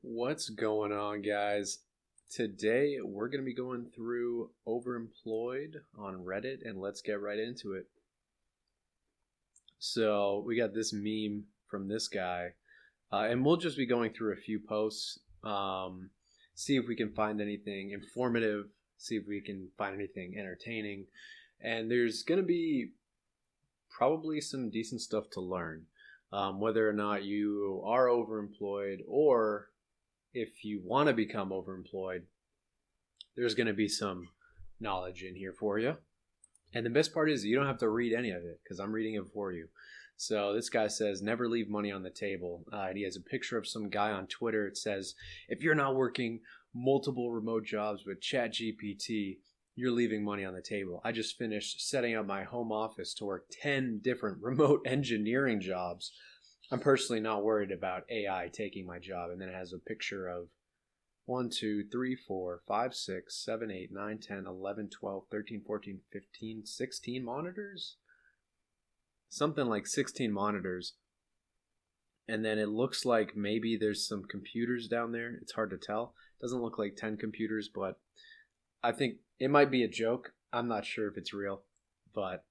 What's going on, guys? Today we're going to be going through Overemployed on Reddit, and let's get right into it. So, we got this meme from this guy, and we'll just be going through a few posts, see if we can find anything informative, see if we can find anything entertaining, and there's going to be probably some decent stuff to learn. Whether or not you are overemployed or if you want to become overemployed, there's going to be some knowledge in here for you. And the best part is you don't have to read any of it because I'm reading it for you. So this guy says, never leave money on the table. And he has a picture of some guy on Twitter. It says, if you're not working multiple remote jobs with ChatGPT, you're leaving money on the table. I just finished setting up my home office to work 10 different remote engineering jobs. I'm personally not worried about AI taking my job. And then it has a picture of 1, 2, 3, 4, 5, 6, 7, 8, 9, 10, 11, 12, 13, 14, 15, 16 monitors? Something like 16 monitors. And then it looks like maybe there's some computers down there. It's hard to tell. It doesn't look like 10 computers, but I think it might be a joke. I'm not sure if it's real, but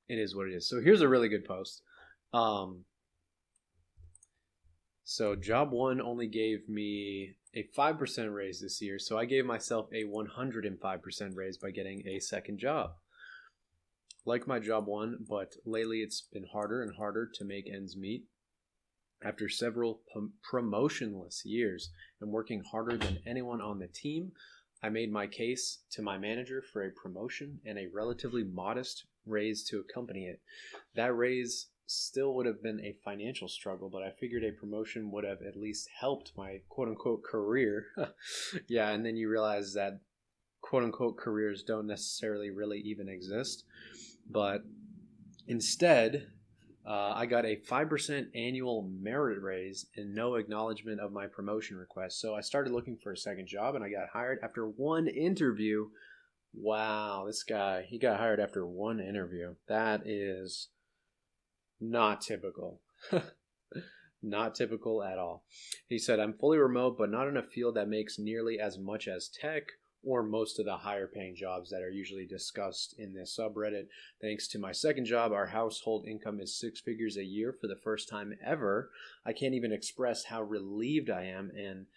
it is what it is. So here's a really good post. So job one only gave me a 5% raise this year. So I gave myself a 105% raise by getting a second job. Like my job one, but lately it's been harder and harder to make ends meet. After several promotionless years and working harder than anyone on the team, I made my case to my manager for a promotion and a relatively modest raise to accompany it. That raise still would have been a financial struggle, but I figured a promotion would have at least helped my quote-unquote career. Yeah, and then you realize that quote-unquote careers don't necessarily really even exist. But instead, I got a 5% annual merit raise and no acknowledgement of my promotion request. So I started looking for a second job and I got hired after one interview. Wow, this guy, he got hired after one interview. That is not typical. Not typical at all. He said, I'm fully remote, but not in a field that makes nearly as much as tech or most of the higher paying jobs that are usually discussed in this subreddit. Thanks to my second job, our household income is 6 figures a year for the first time ever. I can't even express how relieved I am and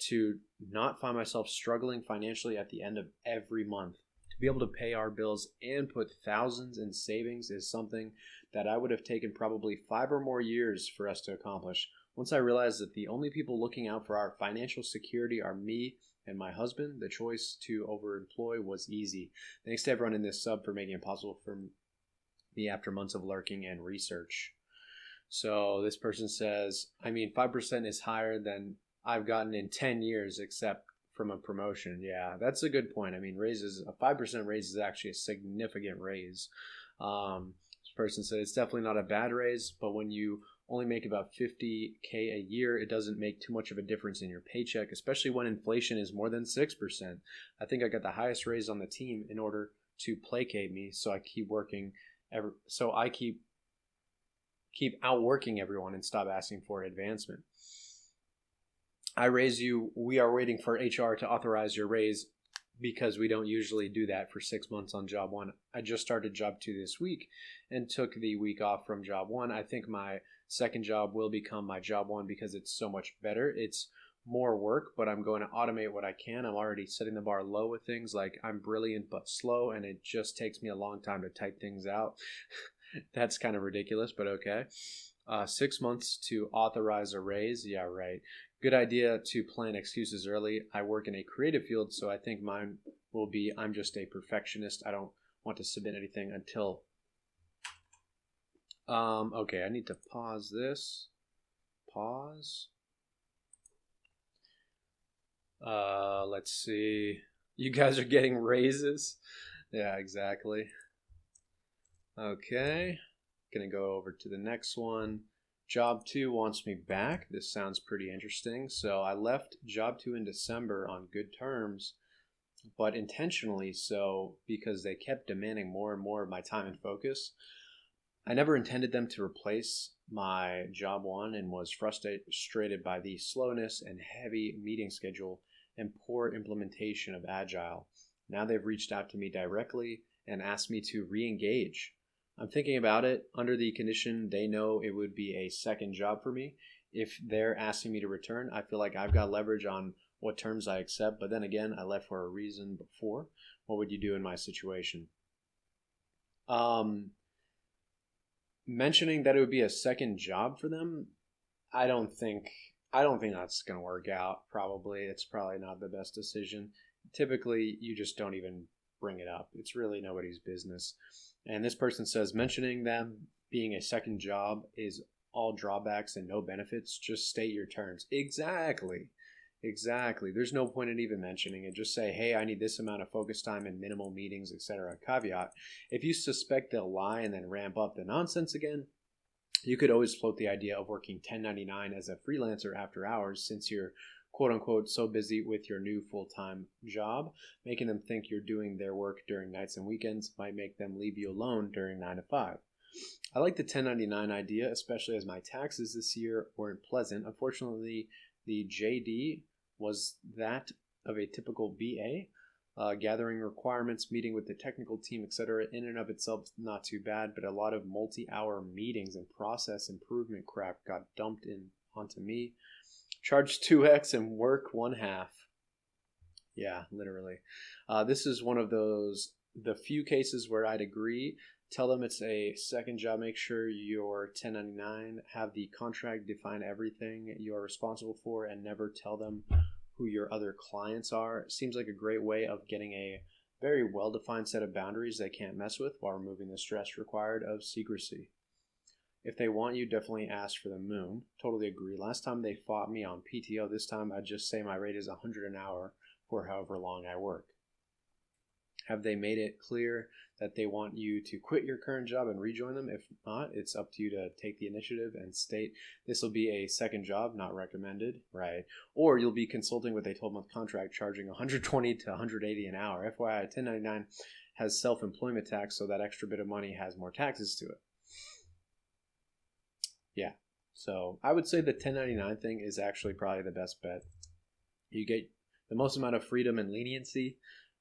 to not find myself struggling financially at the end of every month. To be able to pay our bills and put thousands in savings is something that I would have taken probably 5 or more years for us to accomplish. Once I realized that the only people looking out for our financial security are me and my husband, the choice to overemploy was easy. Thanks to everyone in this sub for making it possible for me after months of lurking and research. So this person says, 5% is higher than I've gotten in 10 years, except from a promotion. Yeah, that's a good point. Raises, a 5% raise is actually a significant raise. This person said it's definitely not a bad raise, but when you only make about 50K a year, it doesn't make too much of a difference in your paycheck, especially when inflation is more than 6%. I think I got the highest raise on the team in order to placate me, so I keep working. So I keep outworking everyone and stop asking for advancement. I raise you. We are waiting for HR to authorize your raise because we don't usually do that for 6 months on job one. I just started job two this week and took the week off from job one. I think my second job will become my job one because it's so much better. It's more work, but I'm going to automate what I can. I'm already setting the bar low with things like I'm brilliant but slow, and it just takes me a long time to type things out. That's kind of ridiculous, but okay. 6 months to authorize a raise. Yeah, right. Good idea to plan excuses early. I work in a creative field, so I think mine will be I'm just a perfectionist. I don't want to submit anything until... Okay, I need to pause this. Pause. Let's see. You guys are getting raises? Yeah, exactly. Okay. Gonna go over to the next one. Job 2 wants me back. This sounds pretty interesting. So I left Job 2 in December on good terms, but intentionally so because they kept demanding more and more of my time and focus. I never intended them to replace my job one and was frustrated by the slowness and heavy meeting schedule and poor implementation of Agile. Now they've reached out to me directly and asked me to re-engage. I'm thinking about it under the condition they know it would be a second job for me. If they're asking me to return, I feel like I've got leverage on what terms I accept, but then again, I left for a reason before. What would you do in my situation? Mentioning that it would be a second job for them, I don't think that's going to work out. Probably it's probably not the best decision. Typically, you just don't even bring it up. It's really nobody's business. And this person says mentioning them being a second job is all drawbacks and no benefits. Just state your terms. Exactly. Exactly. There's no point in even mentioning it. Just say, hey, I need this amount of focus time and minimal meetings, etc. Caveat: if you suspect they'll lie and then ramp up the nonsense again, you could always float the idea of working 1099 as a freelancer after hours, since you're quote unquote so busy with your new full-time job. Making them think you're doing their work during nights and weekends might make them leave you alone during 9 to 5. I like the 1099 idea, especially as my taxes this year weren't pleasant. Unfortunately, the JD was that of a typical BA, gathering requirements, meeting with the technical team, etc. In and of itself, not too bad, but a lot of multi-hour meetings and process improvement crap got dumped in onto me. Charge 2x and work 1/2. Yeah, literally. This is one of the few cases where I'd agree. Tell them it's a second job. Make sure your 1099 have the contract define everything you're responsible for, and never tell them who your other clients are. It seems like a great way of getting a very well-defined set of boundaries they can't mess with while removing the stress required of secrecy. If they want you, definitely ask for the moon. Totally agree. Last time they fought me on PTO. This time I'd just say my rate is $100 an hour for however long I work. Have they made it clear that they want you to quit your current job and rejoin them? If not, it's up to you to take the initiative and state this will be a second job, not recommended, right? Or you'll be consulting with a 12-month contract charging $120 to $180 an hour. FYI, 1099 has self-employment tax, so that extra bit of money has more taxes to it. Yeah, so I would say the 1099 thing is actually probably the best bet. You get the most amount of freedom and leniency,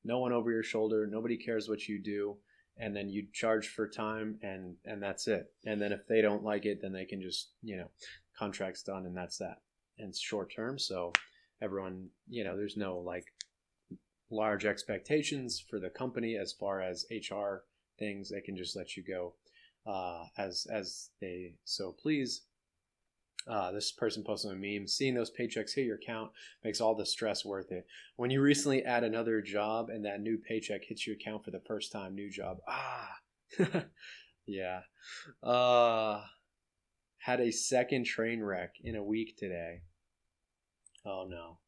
no one over your shoulder, nobody cares what you do, and then you charge for time, and that's it. And then if they don't like it, then they can just, contract's done, and that's that. And it's short term, so everyone, there's no like large expectations for the company as far as HR things. They can just let you go as they so please. This person posted a meme: seeing those paychecks hit your account makes all the stress worth it. When you recently add another job and that new paycheck hits your account for the first time, new job. Yeah. Had a second train wreck in a week today. Oh no.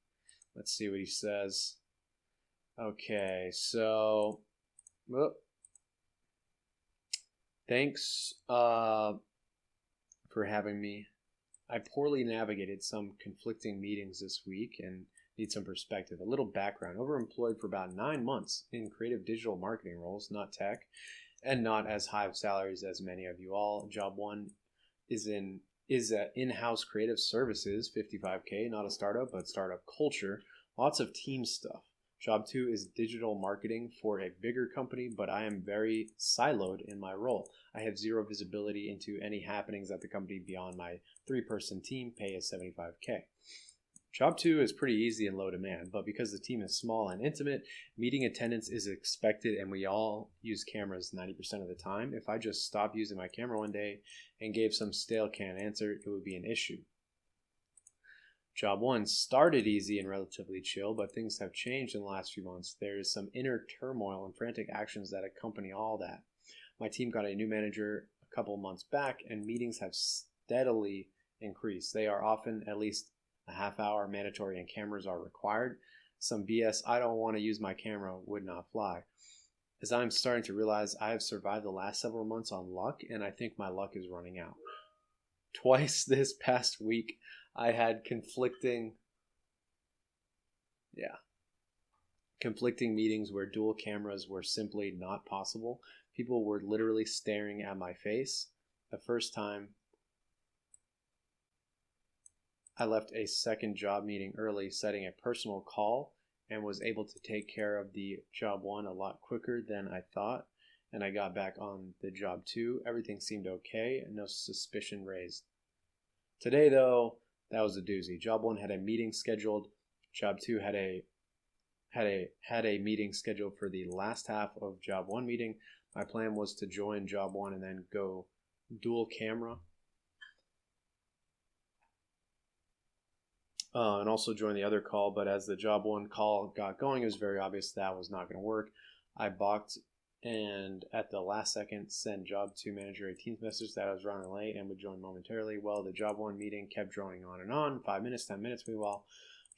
Let's see what he says. Okay, so thanks for having me. I poorly navigated some conflicting meetings this week and need some perspective. A little background: overemployed for about 9 months in creative digital marketing roles, not tech, and not as high of salaries as many of you all. Job one is in-house creative services, 55K, not a startup, but startup culture, lots of team stuff. Job two is digital marketing for a bigger company, but I am very siloed in my role. I have zero visibility into any happenings at the company beyond my 3-person team. Pay is 75K. Job two is pretty easy and low demand, but because the team is small and intimate, meeting attendance is expected, and we all use cameras 90% of the time. If I just stopped using my camera one day and gave some stale canned answer, it would be an issue. Job one started easy and relatively chill, but things have changed in the last few months. There is some inner turmoil and frantic actions that accompany all that. My team got a new manager a couple months back, and meetings have steadily increased. They are often at least a half hour mandatory, and cameras are required. Some BS I don't want to use my camera would not fly. As I'm starting to realize, I have survived the last several months on luck, and I think my luck is running out. Twice this past week, I had conflicting meetings where dual cameras were simply not possible. People were literally staring at my face. the first time I left a second job meeting early, setting a personal call, and was able to take care of the job one a lot quicker than I thought. And I got back on the job two. Everything seemed okay and no suspicion raised. Today, though, that was a doozy. Job one had a meeting scheduled. Job two had a meeting scheduled for the last half of job one meeting. My plan was to join job one and then go dual camera. And also join the other call, but as the job one call got going, it was very obvious that was not going to work. I balked and at the last second sent job two manager a Teams message that I was running late and would join momentarily. Well, the job one meeting kept drawing on and on, 5 minutes, 10 minutes. Meanwhile,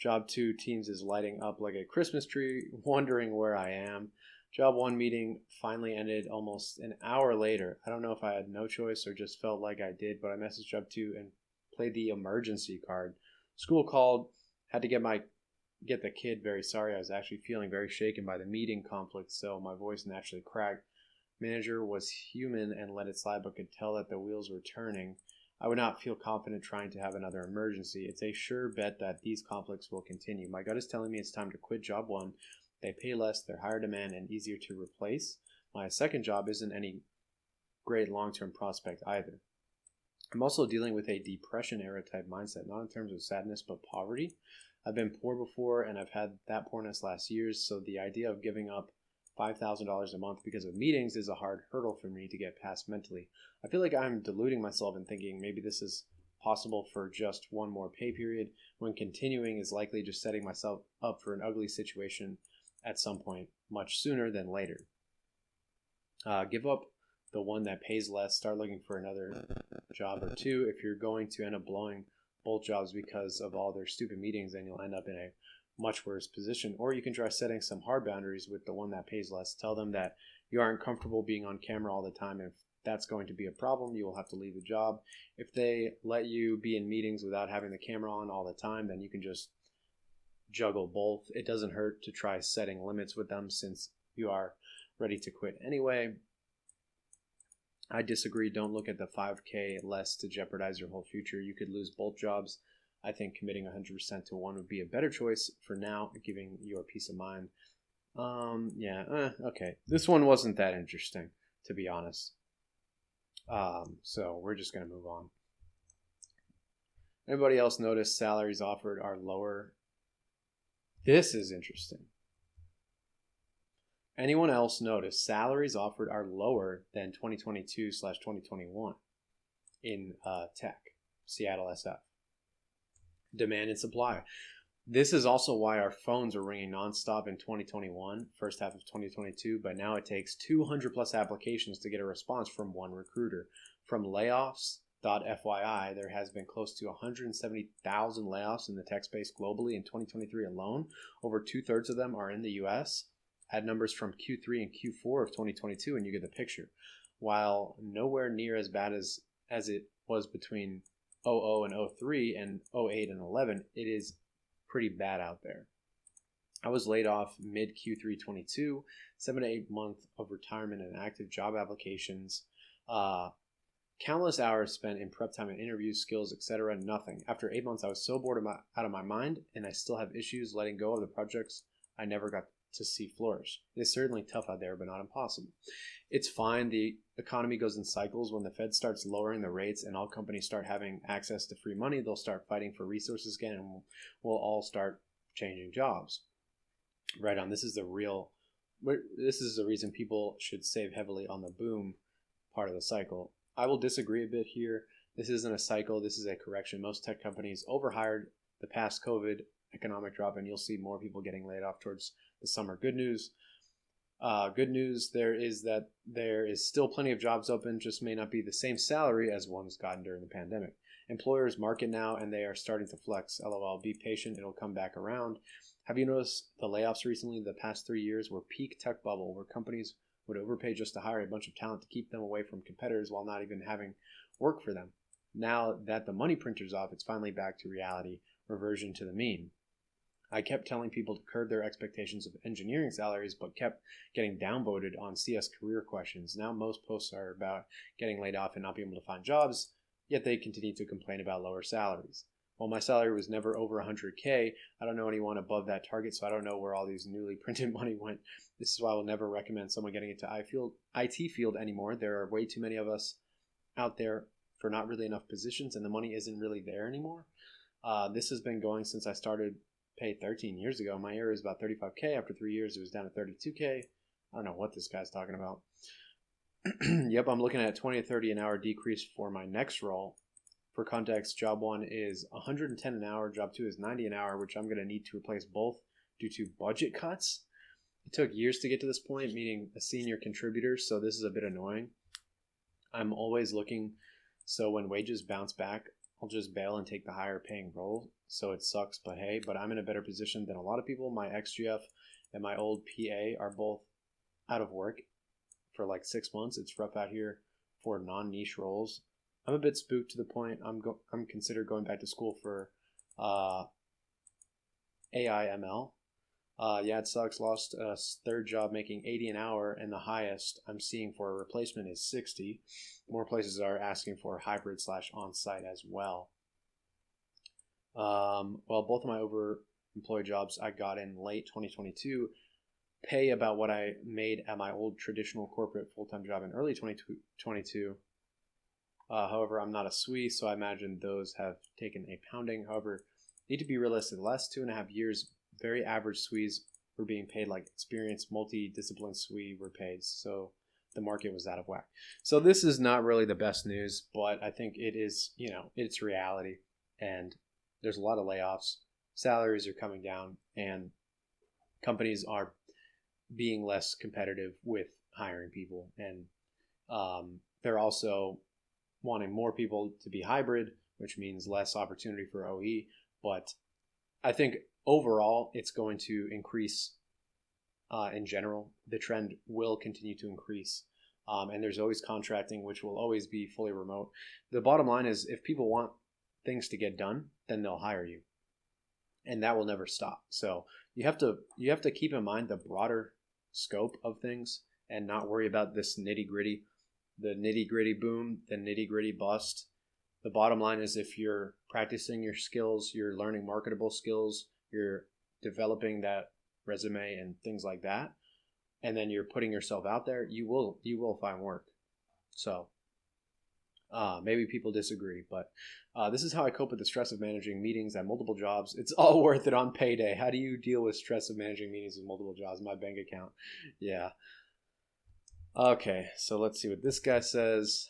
job two Teams is lighting up like a Christmas tree, wondering where I am. Job one meeting finally ended almost an hour later. I don't know if I had no choice or just felt like I did, but I messaged job two and played the emergency card. School called, had to get the kid. Very sorry. I was actually feeling very shaken by the meeting conflict, so my voice naturally cracked. Manager was human and let it slide, but could tell that the wheels were turning. I would not feel confident trying to have another emergency. It's a sure bet that these conflicts will continue. My gut is telling me it's time to quit job one. They pay less, they're higher demand, and easier to replace. My second job isn't any great long-term prospect either. I'm also dealing with a depression era type mindset, not in terms of sadness, but poverty. I've been poor before and I've had that poorness last years, so the idea of giving up $5,000 a month because of meetings is a hard hurdle for me to get past mentally. I feel like I'm deluding myself and thinking maybe this is possible for just one more pay period, when continuing is likely just setting myself up for an ugly situation at some point, much sooner than later. Give up the one that pays less, start looking for another job or two. If you're going to end up blowing both jobs because of all their stupid meetings, then you'll end up in a much worse position. Or you can try setting some hard boundaries with the one that pays less. Tell them that you aren't comfortable being on camera all the time. If that's going to be a problem, you will have to leave the job. If they let you be in meetings without having the camera on all the time, then you can just juggle both. It doesn't hurt to try setting limits with them since you are ready to quit anyway. I disagree. Don't look at the 5K less to jeopardize your whole future. You could lose both jobs. I think committing 100% to one would be a better choice for now, giving your peace of mind. Okay. This one wasn't that interesting, to be honest. So we're just going to move on. Anybody else notice salaries offered are lower? This is interesting. Anyone else notice salaries offered are lower than 2022/2021 in tech, Seattle SF? Demand and supply. This is also why our phones were ringing nonstop in 2021, first half of 2022, but now it takes 200 plus applications to get a response from one recruiter. From layoffs.fyi, there has been close to 170,000 layoffs in the tech space globally in 2023 alone. Over 2/3 of them are in the US. Add numbers from Q3 and Q4 of 2022 and you get the picture. While nowhere near as bad as it was between 00 and 03 and 08 and 11, it is pretty bad out there. I was laid off mid Q3 22, 7 to 8 months of retirement and active job applications. Countless hours spent in prep time and interviews, skills, etc. Nothing. After 8 months, I was so bored out of my mind, and I still have issues letting go of the projects I never got to see flourish. It is certainly tough out there, but not impossible. It's fine. The economy goes in cycles. When the Fed starts lowering the rates and all companies start having access to free money, they'll start fighting for resources again, and we'll all start changing jobs. Right on. This is the reason people should save heavily on the boom part of the cycle. I will disagree a bit here. This isn't a cycle. This is a correction. Most tech companies overhired the past COVID economic drop, and you'll see more people getting laid off towards the summer. Good news there is that there is still plenty of jobs open, just may not be the same salary as ones gotten during the pandemic. Employers market now, and they are starting to flex. LOL, be patient, it'll come back around. Have you noticed the layoffs recently? The past 3 years were peak tech bubble, where companies would overpay just to hire a bunch of talent to keep them away from competitors while not even having work for them. Now that the money printer's off, it's finally back to reality, reversion to the mean. I kept telling people to curb their expectations of engineering salaries, but kept getting downvoted on CS career questions. Now most posts are about getting laid off and not being able to find jobs, yet they continue to complain about lower salaries. While my salary was never over 100K, I don't know anyone above that target, so I don't know where all these newly printed money went. This is why I will never recommend someone getting into IT field anymore. There are way too many of us out there for not really enough positions, and the money isn't really there anymore. This has been going since I started pay 13 years ago. My area is about 35K. After 3 years, it was down to 32K. I don't know what this guy's talking about. Yep, I'm looking at 20 to 30 an hour decrease for my next role. For context, job 1 is 110 an hour. Job 2 is 90 an hour, which I'm going to need to replace both due to budget cuts. It took years to get to this point, meaning a senior contributor, so this is a bit annoying. I'm always looking, so when wages bounce back, I'll just bail and take the higher paying role. So it sucks, but hey, I'm in a better position than a lot of people. My ex-GF and my old PA are both out of work for like 6 months. It's rough out here for non-niche roles. I'm a bit spooked to the point I'm considered going back to school for AIML. Yeah, it sucks. Lost a third job making 80 an hour, and the highest I'm seeing for a replacement is 60. More places are asking for hybrid / on-site as well. Well, both of my overemployed jobs I got in late 2022 pay about what I made at my old traditional corporate full-time job in early 2022. However, I'm not a SWE, so I imagine those have taken a pounding. However, need to be realistic. The last 2.5 years, very average SWEs were being paid like experienced multi-discipline SWE were paid. So the market was out of whack. So this is not really the best news, but I think it is, it's reality. And there's a lot of layoffs. Salaries are coming down, and companies are being less competitive with hiring people. And they're also wanting more people to be hybrid, which means less opportunity for OE. But I think overall, it's going to increase in general. The trend will continue to increase. And there's always contracting, which will always be fully remote. The bottom line is if people want things to get done, then they'll hire you. And that will never stop. So you have to keep in mind the broader scope of things and not worry about this nitty-gritty. The nitty-gritty boom, the nitty-gritty bust. The bottom line is if you're practicing your skills, you're learning marketable skills, you're developing that resume and things like that, and then you're putting yourself out there, you will find work. So maybe people disagree, but this is how I cope with the stress of managing meetings at multiple jobs. It's all worth it on payday. How do you deal with stress of managing meetings with multiple jobs? My bank account. Yeah. Okay, so let's see what this guy says.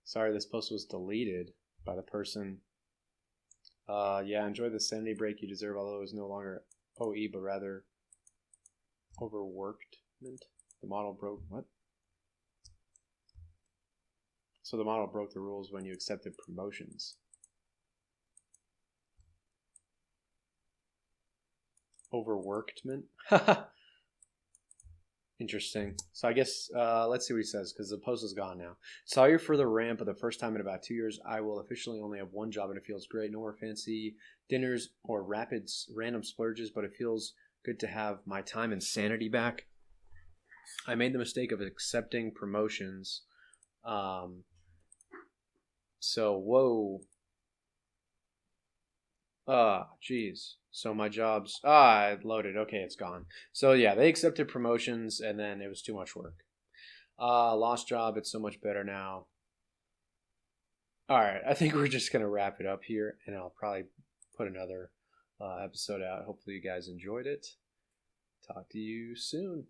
Sorry, this post was deleted by the person. Yeah, enjoy the sanity break you deserve, although it was no longer OE, but rather overworkedment. The model broke what? So the model broke the rules when you accepted promotions. Overworkedment? Interesting. So I guess let's see what he says, because the post is gone now. Sorry for the rant, but the first time in about 2 years, I will officially only have one job, and it feels great. No more fancy dinners or random splurges, but it feels good to have my time and sanity back. I made the mistake of accepting promotions. So, whoa. Geez. So my jobs, it loaded. Okay, it's gone. So yeah, they accepted promotions and then it was too much work. Lost job, it's so much better now. All right, I think we're just going to wrap it up here and I'll probably put another episode out. Hopefully you guys enjoyed it. Talk to you soon.